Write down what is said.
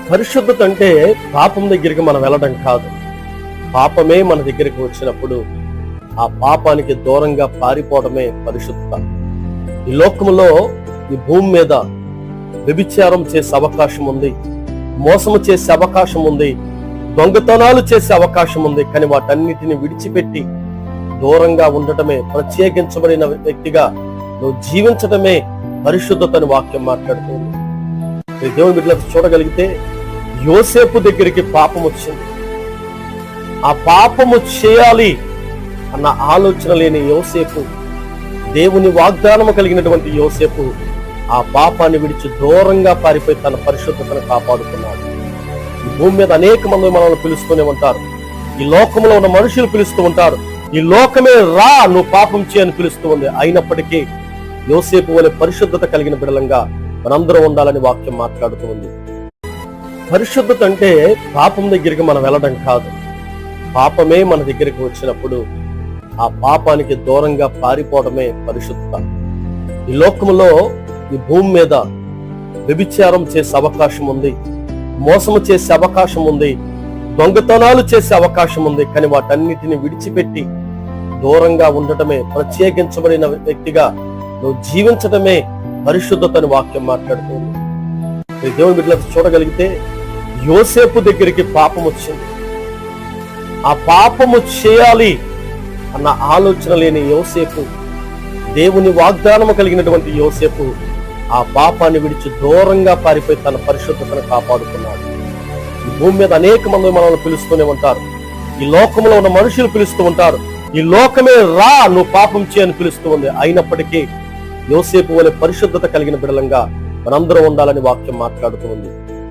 పరిశుద్ధత అంటే పాపం దగ్గరికి మనం వెళ్ళడం కాదు. పాపమే మన దగ్గరికి వచ్చినప్పుడు ఆ పాపానికి దూరంగా పారిపోవడమే పరిశుద్ధత. ఈ లోకములో, ఈ భూమి మీద వ్యభిచారం చేసే అవకాశం ఉంది, మోసము చేసే అవకాశం ఉంది, దొంగతనాలు చేసే అవకాశం ఉంది. కానీ వాటన్నిటిని విడిచిపెట్టి దూరంగా ఉండటమే, ప్రత్యేకించబడిన వ్యక్తిగా నువ్వు జీవించటమే పరిశుద్ధతని వాక్యం మాట్లాడుతుంది. దేవుని బిడ్డలకు చూడగలిగితే యోసేపు దగ్గరికి పాపం వచ్చింది. ఆ పాపము చేయాలి అన్న ఆలోచన లేని యోసేపు, దేవుని వాగ్దానము కలిగినటువంటి యోసేపు ఆ పాపాన్ని విడిచి దూరంగా పారిపోయి తన పరిశుద్ధతను కాపాడుకున్నాడు. ఈ భూమి మీద అనేక మంది మనల్ని పిలుస్తూనే ఉంటారు. ఈ లోకంలో ఉన్న మనుషులు పిలుస్తూ ఉంటారు. ఈ లోకమే రా, నువ్వు పాపం చేయని పిలుస్తూ ఉంది. అయినప్పటికీ యోసేపు వలె పరిశుద్ధత కలిగిన బిడ్డలంగా మనందరం ఉండాలని వాక్యం మాట్లాడుతూ ఉంది. పరిశుద్ధత అంటే పాపం దగ్గరికి మనం వెళ్ళడం కాదు. పాపమే మన దగ్గరికి వచ్చినప్పుడు ఆ పాపానికి దూరంగా పారిపోవడమే పరిశుద్ధత. ఈ లోకములో, ఈ భూమి మీద వ్యభిచారం చేసే అవకాశం ఉంది, మోసము చేసే అవకాశం ఉంది, దొంగతనాలు చేసే అవకాశం ఉంది. కానీ వాటన్నిటిని విడిచిపెట్టి దూరంగా ఉండటమే, ప్రత్యేకించబడిన వ్యక్తిగా నువ్వు జీవించటమే పరిశుద్ధతని వాక్యం మాట్లాడుతుంది. దేవుని బిడ్డలకు చూడగలిగితే యోసేపు దగ్గరికి పాపం వచ్చింది. ఆ పాపము చేయాలి అన్న ఆలోచన లేని యోసేపు, దేవుని వాగ్దానము కలిగినటువంటి యోసేపు ఆ పాపాన్ని విడిచి దూరంగా పారిపోయి తన పరిశుద్ధతను కాపాడుకున్నాడు. ఈ భూమి మీద అనేక మంది మనల్ని పిలుస్తూనే ఉంటారు. ఈ లోకంలో ఉన్న మనుషులు పిలుస్తూ ఉంటారు. ఈ లోకమే రా, నువ్వు పాపం చేయని పిలుస్తూ ఉంది. అయినప్పటికీ యోసేపు వలె పరిశుద్ధత కలిగిన బిడ్డలంగా మనందరం ఉండాలని వాక్యం మాట్లాడుతూ ఉంది.